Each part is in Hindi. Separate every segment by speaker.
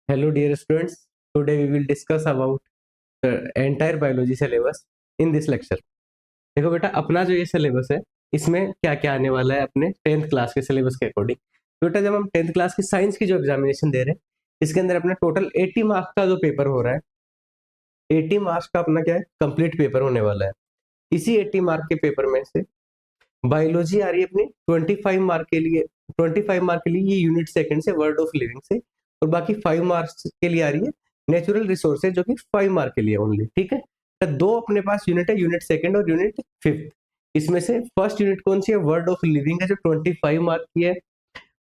Speaker 1: Hello dear students, today we will discuss about the entire biology syllabus in this lecture. देखो बेटा, अपना जो ये सिलेबस है इसमें क्या क्या आने वाला है अपने 10th क्लास के सिलेबस के अकॉर्डिंग। तो बेटा, जब हम 10th क्लास की साइंस की जो एग्जामिनेशन दे रहे हैं इसके अंदर अपना टोटल 80 मार्क्स का जो पेपर हो रहा है, 80 मार्क्स का अपना क्या है, कंप्लीट पेपर होने वाला है। इसी 80 मार्क के पेपर में से बायोलॉजी आ रही है अपनी 25 मार्क के लिए। 25 मार्क के लिए ये यूनिट सेकंड से, वर्ड ऑफ लिविंग से, और बाकी 5 मार्क्स के लिए आ रही है नेचुरल रिसोर्सेज, जो कि 5 मार्क के लिए ओनली। ठीक है, तो दो अपने पास यूनिट है, यूनिट सेकंड और यूनिट फिफ्थ। इसमें से फर्स्ट यूनिट कौन सी है, वर्ड ऑफ लिविंग है, जो 25 मार्क की है,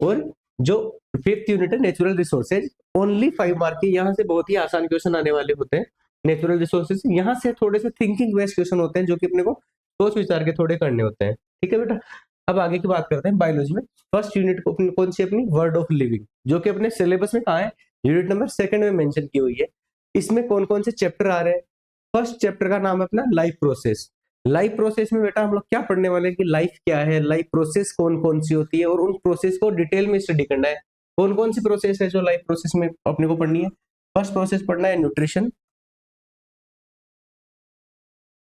Speaker 1: और जो फिफ्थ यूनिट है नेचुरल रिसोर्सेज, ओनली 5 मार्क की। यहाँ से बहुत ही आसान क्वेश्चन आने वाले होते हैं नेचुरल रिसोर्सेज। यहाँ से थोड़े से थिंकिंग बेस्ड क्वेश्चन होते हैं जो कि अपने को सोच विचार के थोड़े करने होते हैं। ठीक है बेटा, अब आगे की बात करते हैं बायोलॉजी में। फर्स्ट यूनिट को कौन सी अपनी, वर्ड ऑफ लिविंग, जो कि अपने सिलेबस में कहा है, यूनिट नंबर सेकंड में मेंशन की हुई है। इसमें कौन कौन से चैप्टर आ रहे हैं? फर्स्ट चैप्टर का नाम है अपना लाइफ प्रोसेस। लाइफ प्रोसेस में बेटा हम लोग क्या पढ़ने वाले हैं कि लाइफ क्या है, लाइफ प्रोसेस कौन कौन सी होती है, और उन प्रोसेस को डिटेल में स्टडी करना है। कौन कौन सी प्रोसेस है जो लाइफ प्रोसेस में अपने को पढ़नी है? फर्स्ट प्रोसेस पढ़ना है न्यूट्रिशन।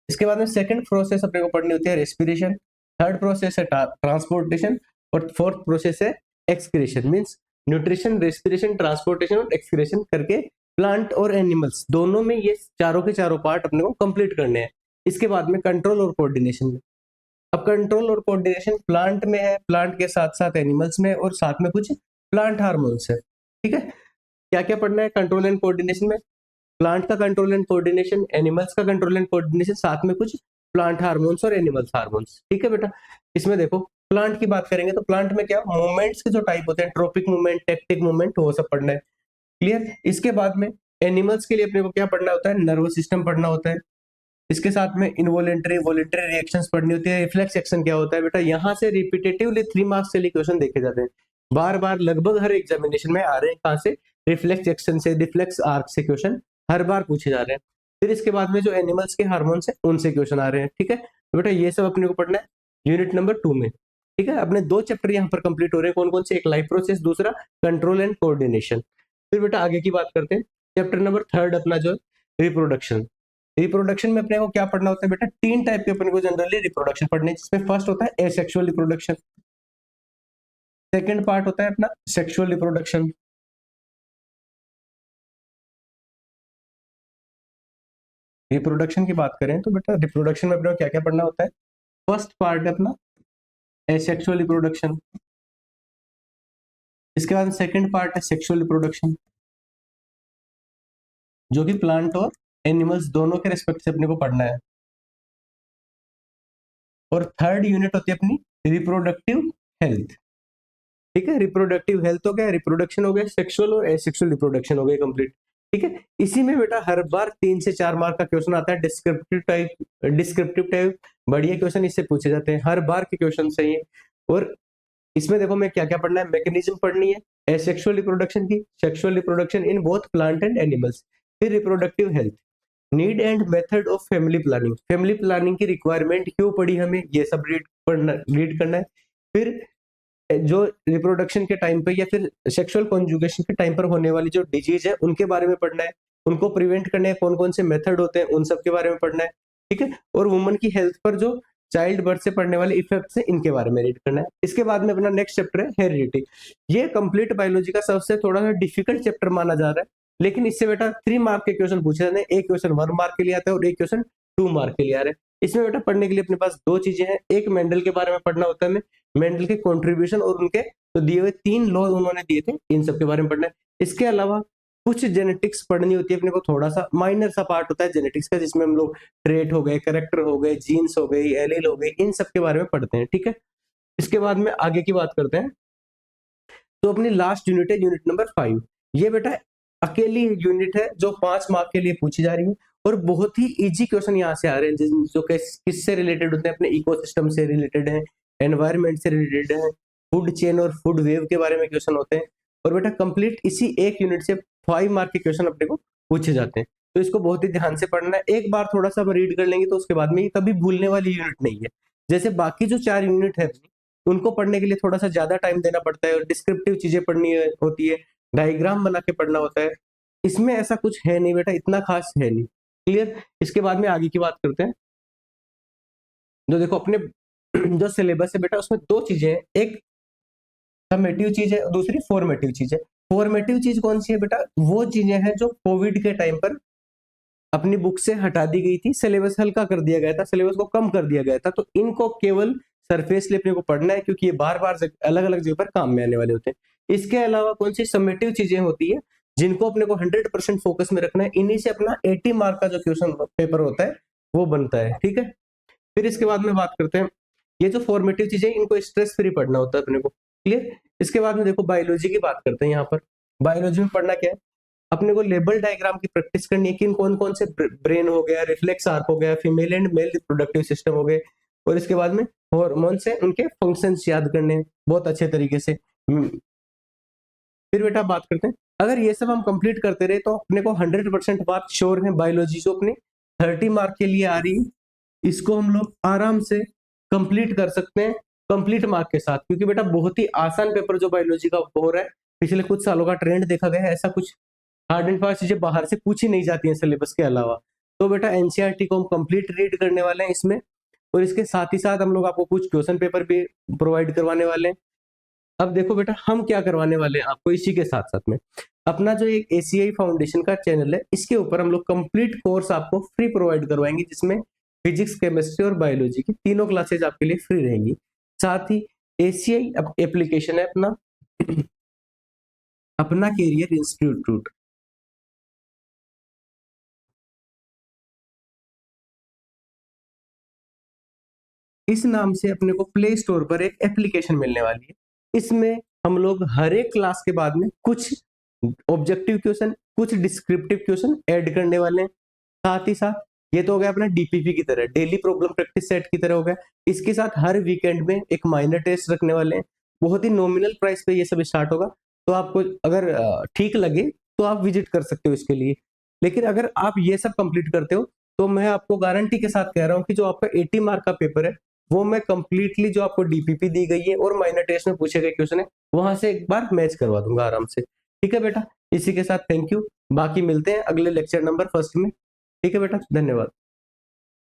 Speaker 1: इसके बाद में सेकंड प्रोसेस अपने को पढ़नी होती है रेस्पिरेशन। थर्ड प्रोसेस है ट्रांसपोर्टेशन, और फोर्थ प्रोसेस है excretion. Means nutrition, respiration, transportation और एक्सक्रीशन करके प्लांट और एनिमल्स दोनों में ये चारों के चारों पार्ट अपने को कंप्लीट करने हैं। इसके बाद में कंट्रोल और कोऑर्डिनेशन में, अब कंट्रोल और कोऑर्डिनेशन प्लांट में है, प्लांट के साथ साथ एनिमल्स में, और साथ में कुछ प्लांट हार्मोन्स है। ठीक है, क्या क्या पढ़ना है कंट्रोल एंड कोऑर्डिनेशन में? प्लांट का कंट्रोल एंड कोऑर्डिनेशन, एनिमल्स का कंट्रोल एंड कोऑर्डिनेशन, साथ में कुछ प्लांट हार्मोन्स और एनिमल्स हार्मोन्स। ठीक है बेटा, इसमें देखो प्लांट की बात करेंगे तो प्लांट में क्या मूवमेंट्स के जो टाइप होते हैं, ट्रोपिक मूवमेंट, टेक्टिक मूवमेंट, वो सब पढ़ना है। क्लियर। इसके बाद में एनिमल्स के लिए अपने को क्या पढ़ना होता है, नर्वस सिस्टम पढ़ना होता है। इसके साथ में इनवॉलेंटरी, वॉलेंटरी रिएक्शंस पढ़नी होती है। रिफ्लेक्स एक्शन क्या होता है बेटा, यहाँ से रिपीटेटिवली 3 मार्क्स के लिए क्वेश्चन देखे जाते हैं, बार बार लगभग हर एग्जामिनेशन में आ रहे हैं। कहाँ से? रिफ्लेक्स एक्शन से, रिफ्लेक्स आर्क से क्वेश्चन हर बार पूछे जा रहे हैं। फिर इसके बाद में जो एनिमल्स के हार्मोन्स है उनसे क्वेश्चन आ रहे हैं। ठीक है, तो बेटा ये सब अपने को पढ़ना है यूनिट नंबर 2 में। ठीक है, अपने 2 चैप्टर यहाँ पर कंप्लीट हो रहे हैं। कौन कौन से? एक लाइफ प्रोसेस, दूसरा कंट्रोल एंड कोऑर्डिनेशन। फिर बेटा आगे की बात करते हैं, चैप्टर नंबर 3 अपना जो रिप्रोडक्शन। रिप्रोडक्शन में अपने को क्या पढ़ना होता है बेटा? 3 टाइप के अपने को जनरली रिप्रोडक्शन पढ़ने, जिसमें फर्स्ट होता है एसेक्सुअल रिप्रोडक्शन, सेकंड पार्ट होता है अपना सेक्सुअल रिप्रोडक्शन। रिप्रोडक्शन की बात करें तो बेटा रिप्रोडक्शन में अपने को क्या क्या पढ़ना होता है? फर्स्ट पार्ट है अपना एसेक्सुअल रिप्रोडक्शन। इसके बाद सेकंड पार्ट है सेक्सुअल रिप्रोडक्शन, जो कि प्लांट और एनिमल्स दोनों के रेस्पेक्ट से अपने को पढ़ना है। और थर्ड यूनिट होती है अपनी रिप्रोडक्टिव हेल्थ। ठीक है, रिप्रोडक्टिव हेल्थ हो गया, रिप्रोडक्शन हो गया, सेक्सुअल और एसेक्सुअल रिप्रोडक्शन हो गया कंप्लीट। ठीक है, इसी में बेटा हर बार 3 से 4 मार्क का क्वेश्चन आता है, डिस्क्रिप्टिव टाइप बढ़िया क्वेश्चन इससे पूछे जाते हैं, हर बार के क्वेश्चन सही है। और इसमें देखो मैं क्या क्या पढ़ना है, मैकेनिज्म पढ़नी है एसेक्सुअल रिप्रोडक्शन की, sexual reproduction in both plant and animals, फिर reproductive health, need and method of family planning, family planning की रिक्वायरमेंट क्यों पड़ी हमें, ये सब रीड करना है। फिर जो रिप्रोडक्शन के टाइम पे या फिर सेक्सुअल कॉन्जुगेशन के टाइम पर होने वाली जो डिजीज है उनके बारे में पढ़ना है, उनको प्रिवेंट करने हैं, कौन कौन से मेथड होते हैं उन सब के बारे में पढ़ना है। ठीक है, और वुमन की हेल्थ पर जो चाइल्ड बर्थ से पड़ने वाले इफेक्ट्स हैं इनके बारे में रीड करना है। इसके बाद में अपना नेक्स्ट चैप्टर है हेरिडिटी। ये कंप्लीट बायोलॉजी का सबसे थोड़ा सा डिफिकल्ट चैप्टर माना जा रहा है, लेकिन इससे बेटा 3 मार्क के क्वेश्चन पूछे जाते हैं, एक क्वेश्चन 1 मार्क के लिए आता है और एक क्वेश्चन 2 मार्क के लिए आ रहा है। इसमें बेटा पढ़ने के लिए अपने पास 2 चीजें हैं, एक मेंडल के बारे में पढ़ना होता है, हमें मेंडल के कॉन्ट्रीब्यूशन और उनके तो दिए हुए 3 लॉ उन्होंने दिए थे, इन सब के बारे में पढ़ना है। इसके अलावा कुछ जेनेटिक्स पढ़नी होती है अपने को, थोड़ा सा माइनर सा पार्ट होता है जेनेटिक्स का, जिसमें हम लोग ट्रेट हो गए, कैरेक्टर हो गए, जीन्स हो गई, एलील हो गई, इन सब के बारे में पढ़ते हैं। ठीक है, इसके बाद में आगे की बात करते हैं, तो अपनी लास्ट यूनिट है यूनिट नंबर 5। ये बेटा अकेली यूनिट है जो 5 मार्क के लिए पूछी जा रही है, और बहुत ही इजी क्वेश्चन यहाँ से आ रहे हैं जो किससे रिलेटेड होते हैं, अपने इकोसिस्टम से रिलेटेड है, एनवायरमेंट से रिलेटेड है, फूड चेन और फूड वेव के बारे में क्वेश्चन होते हैं। और बेटा कंप्लीट इसी एक यूनिट से 5 मार्क के क्वेश्चन अपने को पूछे जाते हैं, तो इसको बहुत ही ध्यान से पढ़ना है। एक बार थोड़ा सा हम रीड कर लेंगे तो उसके बाद में ये कभी भूलने वाली यूनिट नहीं है। जैसे बाकी जो 4 यूनिट है उनको पढ़ने के लिए थोड़ा सा ज्यादा टाइम देना पड़ता है और डिस्क्रिप्टिव चीजें पढ़नी होती है, डायग्राम बना के पढ़ना होता है। इसमें ऐसा कुछ है नहीं बेटा, इतना खास है नहीं। क्लियर। इसके बाद में आगे की बात करते हैं। जो देखो अपने जो सिलेबस है बेटा, उसमें दो चीजें हैं, एक समेटिव चीज है, दूसरी फॉर्मेटिव चीज है। फॉर्मेटिव चीज कौन सी है बेटा? वो चीजें हैं जो कोविड के टाइम पर अपनी बुक से हटा दी गई थी, सिलेबस हल्का कर दिया गया था, सिलेबस को कम कर दिया गया था, तो इनको केवल सरफेसली अपने को पढ़ना है, क्योंकि ये बार बार अलग अलग जगह पर काम में आने वाले होते हैं। इसके अलावा कौन सी समेटिव चीजें होती है जिनको अपने को 100% फोकस में रखना है, इन्हीं से अपना 80 मार्क का जो क्वेश्चन पेपर होता है वो बनता है। ठीक है, फिर इसके बाद में बात करते हैं, ये जो फॉर्मेटिव चीजें इनको स्ट्रेस फ्री पढ़ना होता है अपने को। क्लियर। इसके बाद में देखो बायोलॉजी की बात करते हैं। यहाँ पर बायोलॉजी में पढ़ना क्या है, अपने को लेबल डायग्राम की प्रैक्टिस करनी है कि कौन कौन से ब्रेन हो गया, रिफ्लेक्स आर्क हो गया, female and male reproductive system हो गए, और इसके बाद में हार्मोन से उनके फंक्शंस याद करने हैं बहुत अच्छे तरीके से। फिर बेटा बात करते हैं, अगर ये सब हम कंप्लीट करते रहे तो अपने को 100% मार्क श्योर है। बायोलॉजी जो अपनी 30 मार्क के लिए आ रही है, इसको हम लोग आराम से कंप्लीट कर सकते हैं कंप्लीट मार्क के साथ, क्योंकि बेटा बहुत ही आसान पेपर जो बायोलॉजी का हो रहा है, पिछले कुछ सालों का ट्रेंड देखा गया है, ऐसा कुछ हार्ड एंड फास्ट चीजें बाहर से पूछी नहीं जाती हैं सिलेबस के अलावा। तो बेटा एनसीईआरटी को हम कंप्लीट रीड करने वाले हैं इसमें, और इसके साथ ही साथ हम लोग आपको कुछ क्वेश्चन पेपर भी प्रोवाइड करवाने वाले हैं। अब देखो बेटा हम क्या करवाने वाले हैं आपको, इसी के साथ साथ में अपना जो एक एसीआई फाउंडेशन का चैनल है, इसके ऊपर हम लोग कंप्लीट कोर्स आपको फ्री प्रोवाइड करवाएंगे, जिसमें फिजिक्स, केमिस्ट्री और बायोलॉजी की तीनों क्लासेज आपके लिए फ्री रहेंगी। साथ ही एसीआई एप्लीकेशन है अपना अपना कैरियर इंस्टीट्यूट, इस नाम से अपने को प्ले स्टोर पर एक एप्लीकेशन मिलने वाली है। इसमें हम लोग हर एक क्लास के बाद में कुछ ऑब्जेक्टिव क्वेश्चन, कुछ डिस्क्रिप्टिव क्वेश्चन ऐड करने वाले हैं। साथ ही साथ ये तो हो गया अपना डीपीपी की तरह, डेली प्रॉब्लम प्रैक्टिस सेट की तरह हो गया। इसके साथ हर वीकेंड में एक माइनर टेस्ट रखने वाले हैं, बहुत ही नॉमिनल प्राइस पे ये सब स्टार्ट होगा। तो आपको अगर ठीक लगे तो आप विजिट कर सकते हो इसके लिए। लेकिन अगर आप ये सब कंप्लीट करते हो तो मैं आपको गारंटी के साथ कह रहा हूँ कि जो आपका 80 मार्क का पेपर है, वो मैं कंप्लीटली जो आपको डीपीपी दी गई है और माइनर टेस्ट में पूछे गए क्वेश्चन है, वहां से एक बार मैच करवा दूंगा आराम से। ठीक है बेटा, इसी के साथ थैंक यू, बाकी मिलते हैं अगले लेक्चर नंबर 1 में। ठीक है बेटा, धन्यवाद।